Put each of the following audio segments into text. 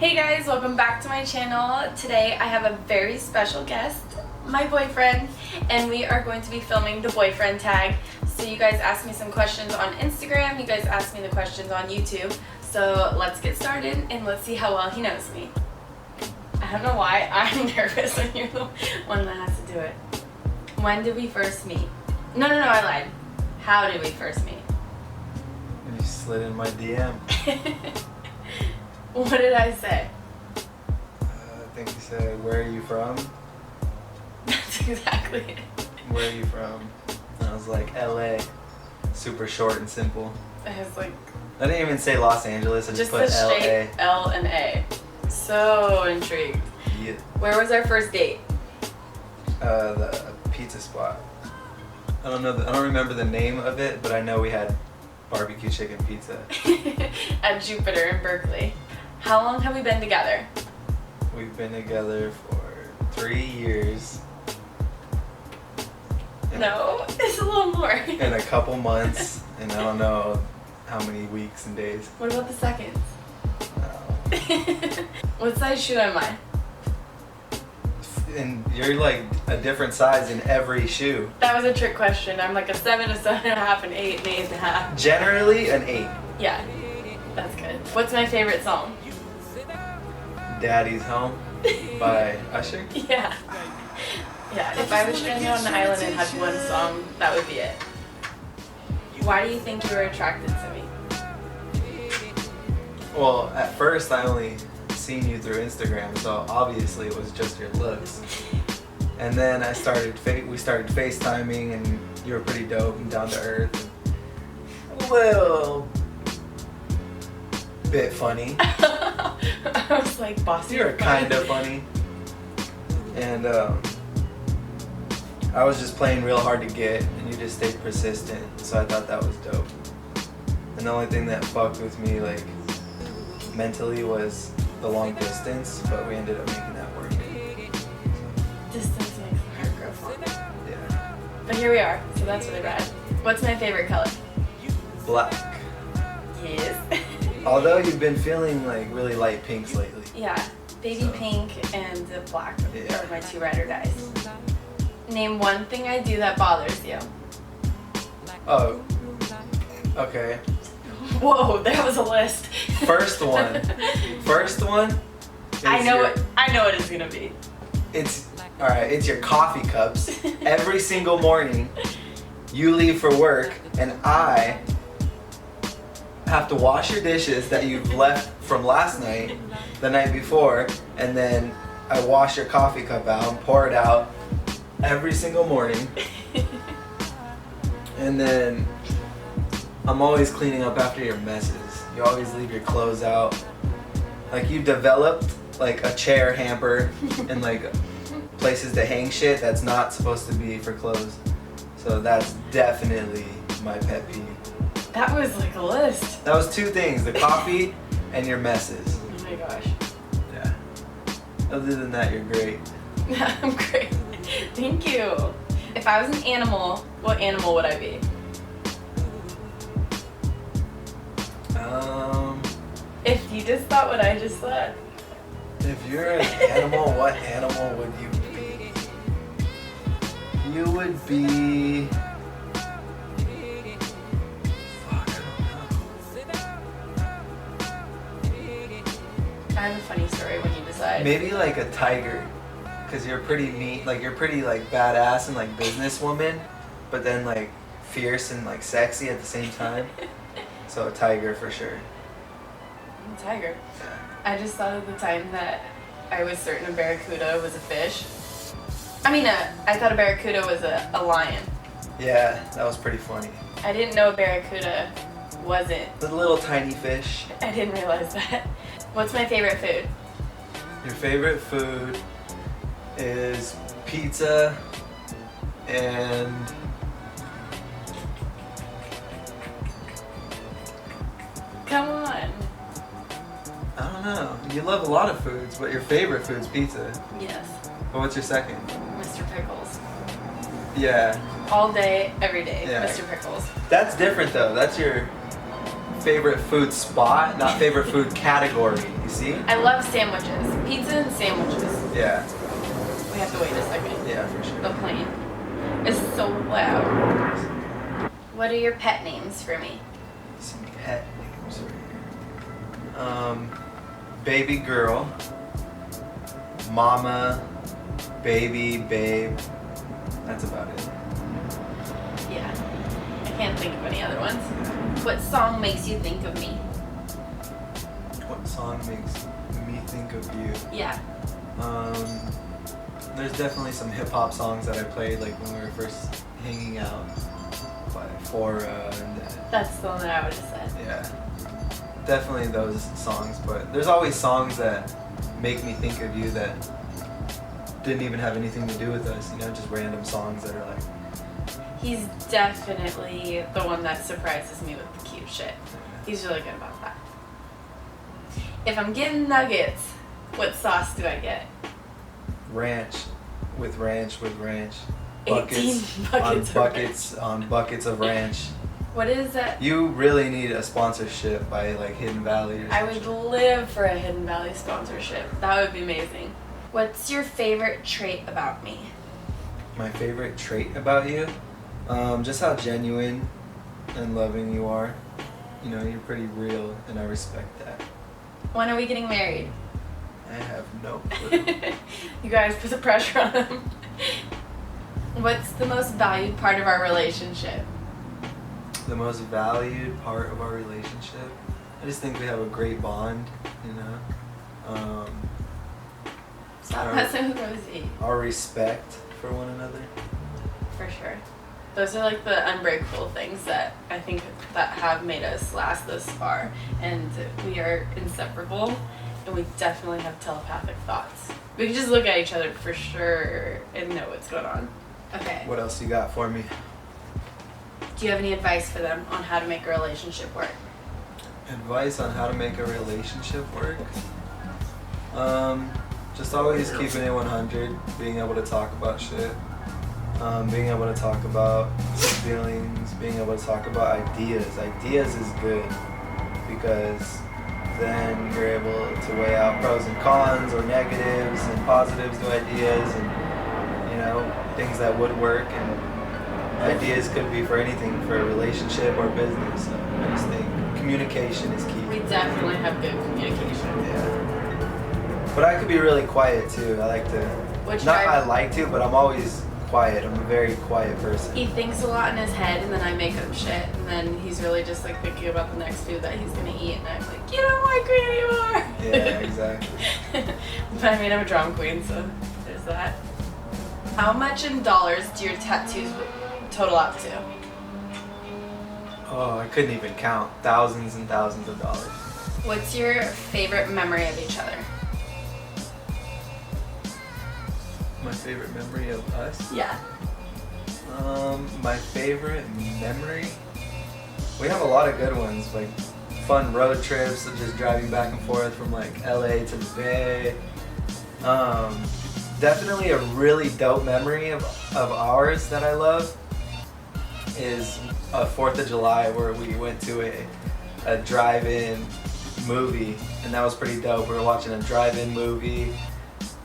Hey guys, welcome back to my channel. Today I have a very special guest, my boyfriend, and we are going to be filming the boyfriend tag. So you guys asked me some questions on Instagram, you guys asked me the questions on YouTube. So let's get started and let's see how well he knows me. I don't know why I'm nervous when you're the one that has to do it. When did we first meet? No, I lied. How did we first meet? You slid in my DM. What did I say? I think you said, "Where are you from?" That's exactly it. Where are you from? And I was like, LA. Super short and simple. I was like, I didn't even say Los Angeles, I just put the straight LA. L and A. So intrigued. Yeah. Where was our first date? The pizza spot. I don't remember the name of it, but I know we had barbecue chicken pizza. At Jupiter in Berkeley. How long have we been together? We've been together for 3 years. No, it's a little more. And a couple months, and I don't know how many weeks and days. What about the seconds? No. What size shoe am I? And you're like a different size in every shoe. That was a trick question. I'm like a 7, a 7.5, an 8, an 8.5. Generally an 8. Yeah, that's good. What's my favorite song? Daddy's Home by Usher. Yeah. Yeah, if I was stranded on an island and had one song, that would be it. Why do you think you were attracted to me? Well, at first I only seen you through Instagram, so obviously it was just your looks. And then we started FaceTiming, and you were pretty dope and down to earth. A little bit funny. I was like, bossy. You were kind of funny. And I was just playing real hard to get, and you just stayed persistent, so I thought that was dope. And the only thing that fucked with me, like, mentally was the long distance, but we ended up making that work. Distance makes the heart grow fond. Yeah. But here we are, so that's really rad. What's my favorite color? Black. Yes. Although you've been feeling like really light pinks lately. Yeah, baby pink and black Yeah. are my two ride or dies. Name one thing I do that bothers you. Oh, okay. Whoa, that was a list. First one. I know what it's gonna be. It's alright, it's your coffee cups. Every single morning you leave for work and I have to wash your dishes that you've left from last night, the night before, and then I wash your coffee cup out and pour it out every single morning. And then I'm always cleaning up after your messes. You always leave your clothes out. Like, you developed like a chair hamper and like places to hang shit that's not supposed to be for clothes. So that's definitely my pet peeve. That was like a list. That was 2 things, the coffee and your messes. Oh my gosh. Yeah. Other than that, you're great. I'm great. Thank you. If I was an animal, what animal would I be? If you just thought what I just thought. If you're an animal, what animal would you be? You would be... Fuck, I don't know. I have a funny story when you decide. Maybe like a tiger. Because you're pretty neat, like you're pretty like badass and like businesswoman, but then like fierce and like sexy at the same time. So a tiger for sure. Tiger. Yeah. I just thought of the time that I was certain a barracuda was a fish. I thought a barracuda was a lion. Yeah, that was pretty funny. I didn't know a barracuda wasn't. The little tiny fish. I didn't realize that. What's my favorite food? Your favorite food is pizza and Come on. I don't know. You love a lot of foods, but your favorite food's pizza. Yes. But what's your second? Mr. Pickles. Yeah. All day, every day. Yeah. Mr. Pickles. That's different though. That's your favorite food spot, not favorite food category. You See? I love sandwiches. Pizza and sandwiches. Yeah. We have to wait a second. Yeah, for sure. The plane is so loud. What are your pet names for me? Some pet names right here. Baby girl, mama, baby, babe. That's about it. Yeah. I can't think of any other ones. What song makes you think of me? What song makes me think of you? Yeah. There's definitely some hip hop songs that I played like when we were first hanging out, by Fora and That's the one that I would have said. yeah, definitely those songs. But there's always songs that make me think of you that didn't even have anything to do with us. You know, just random songs that are like. He's definitely the one that surprises me with the cute shit. He's really good about that. If I'm getting nuggets, what sauce do I get? Ranch with ranch. 18 buckets on buckets of ranch. What is that? You really need a sponsorship by like Hidden Valley or I something. would live for a Hidden Valley sponsorship. That would be amazing. What's your favorite trait about me? My favorite trait about you? Just how genuine and loving you are. You know, you're pretty real and I respect that. When are we getting married? I have no clue. You guys put the pressure on him. What's the most valued part of our relationship? The most valued part of our relationship? I just think we have a great bond, you know? Stop messing with Rosie. Our respect for one another. For sure. Those are like the unbreakable things that I think that have made us last this far. And we are inseparable, and we definitely have telepathic thoughts. We can just look at each other for sure and know what's going on. Okay. What else you got for me? Do you have any advice for them on how to make a relationship work? Advice on how to make a relationship work? Just always keeping it 100, being able to talk about shit, being able to talk about feelings, being able to talk about ideas. Ideas is good because then you're able to weigh out pros and cons or negatives and positives to ideas and, you know, things that would work, and ideas could be for anything, for a relationship or business. So I just think communication is key. We definitely have good communication. Yeah. But I could be really quiet too. I like to. I like to, but I'm always quiet. I'm a very quiet person. He thinks a lot in his head, and then I make up shit, and then he's really just like thinking about the next food that he's gonna eat, and I'm like, you don't like me anymore. Yeah, exactly. But I mean, I'm a drama queen, so there's that. How much in dollars do your tattoos total up to? Oh, I couldn't even count. Thousands and thousands of dollars. What's your favorite memory of each other? My favorite memory of us? Yeah. My favorite memory? We have a lot of good ones, like fun road trips of just driving back and forth from like LA to the Bay. Definitely a really dope memory of ours that I love is a 4th of July where we went to a drive-in movie, and that was pretty dope. We were watching a drive-in movie,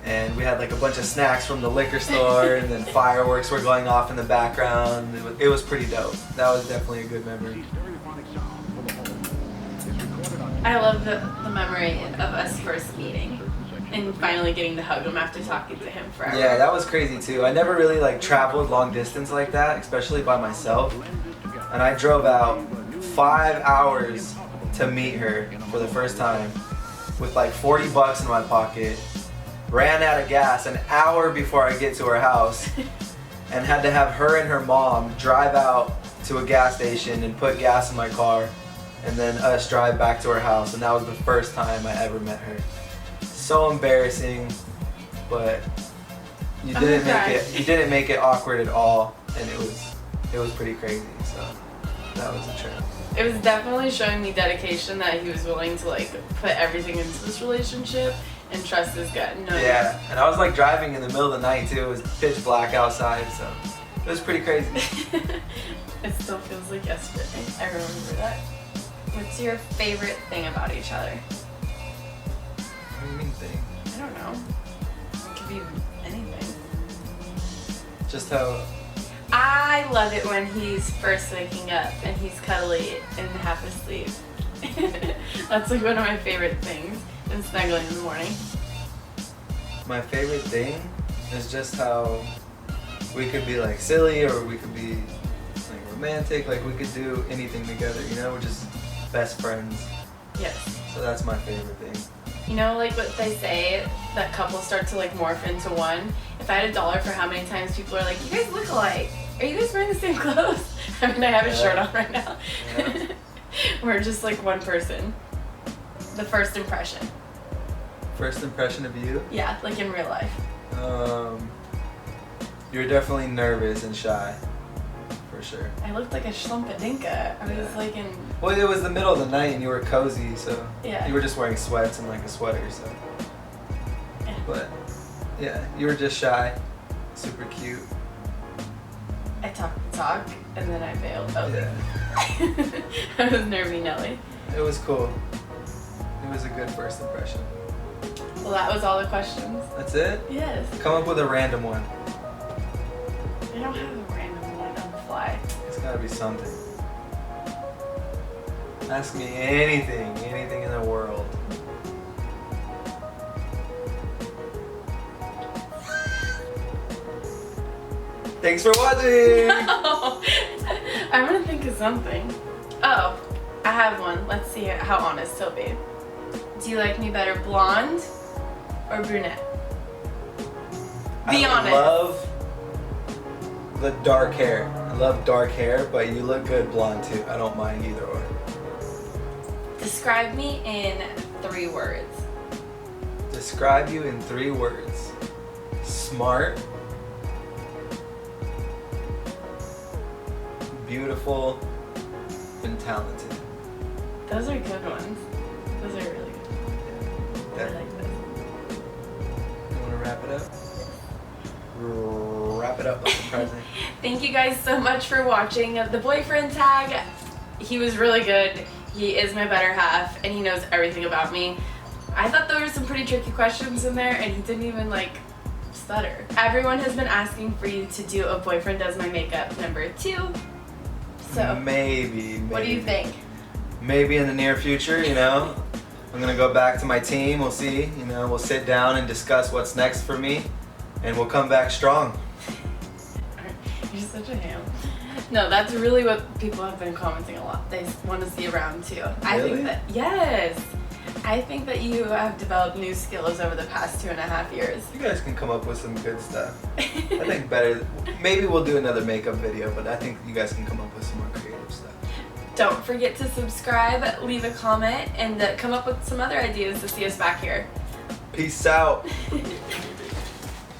and we had like a bunch of snacks from the liquor store, and then fireworks were going off in the background. It was pretty dope. That was definitely a good memory. I love the memory of us first meeting and finally getting to hug him after talking to him forever. Yeah, that was crazy too. I never really like traveled long distance like that, especially by myself. And I drove out 5 hours to meet her for the first time with like 40 bucks in my pocket. Ran out of gas an hour before I get to her house, and had to have her and her mom drive out to a gas station and put gas in my car, and then us drive back to her house. And that was the first time I ever met her. So embarrassing, but you didn't make it awkward at all, and it was pretty crazy. So that was a trip. It was definitely showing me dedication that he was willing to like put everything into this relationship and trust his gut. No. Yeah, and I was like driving in the middle of the night too. It was pitch black outside, so it was pretty crazy. It still feels like yesterday. I remember that. What's your favorite thing about each other? don't know. It could be anything. Just how. I love it when he's first waking up and he's cuddly and half asleep. That's like one of my favorite things, and snuggling in the morning. My favorite thing is just how we could be like silly, or we could be like romantic, like we could do anything together, you know, we're just best friends. Yes. So that's my favorite thing. You know, like what they say, that couples start to like morph into one. If I had $1 for how many times people are like, you guys look alike. Are you guys wearing the same clothes? I mean, I have a shirt on right now. Yeah. We're just like one person. The first impression. First impression of you? Yeah, like in real life. You're definitely nervous and shy, for sure. I looked like a schlumpedinka. I was like in... Well, it was the middle of the night and you were cozy, so Yeah. you were just wearing sweats and like a sweater, so. Yeah. But yeah, you were just shy, super cute. I talk the talk, and then I bailed. Oh, Yeah. I was nervy Nelly. It was cool. It was a good first impression. Well, that was all the questions. That's it? Yes. Come up with a random one. I don't have a random one on the fly. It's gotta be something. Ask me anything in the world. Thanks for watching! I'm gonna think of something. Oh, I have one. Let's see how honest he'll be. Do you like me better blonde or brunette? Be honest. I love the dark hair. I love dark hair, but you look good blonde too. I don't mind either or. Describe me in 3 words. Describe you in 3 words. Smart, beautiful, and talented. Those are good ones. Those are really good. I like this. You want to wrap it up? Wrap it up like a present. Thank you guys so much for watching the boyfriend tag. He was really good. He is my better half, and he knows everything about me. I thought there were some pretty tricky questions in there, and he didn't even like stutter. Everyone has been asking for you to do a boyfriend does my makeup #2. So maybe. what do you think? Maybe in the near future, you know. I'm gonna go back to my team. We'll see. You know, we'll sit down and discuss what's next for me, and we'll come back strong. You're such a ham. No, that's really what people have been commenting a lot. They want to see around too. I Really? think that, yes. I think that you have developed new skills over the past 2.5 years. You guys can come up with some good stuff. I think better. Maybe we'll do another makeup video, but I think you guys can come up with some more creative stuff. Don't forget to subscribe, leave a comment, and come up with some other ideas to see us back here. Peace out.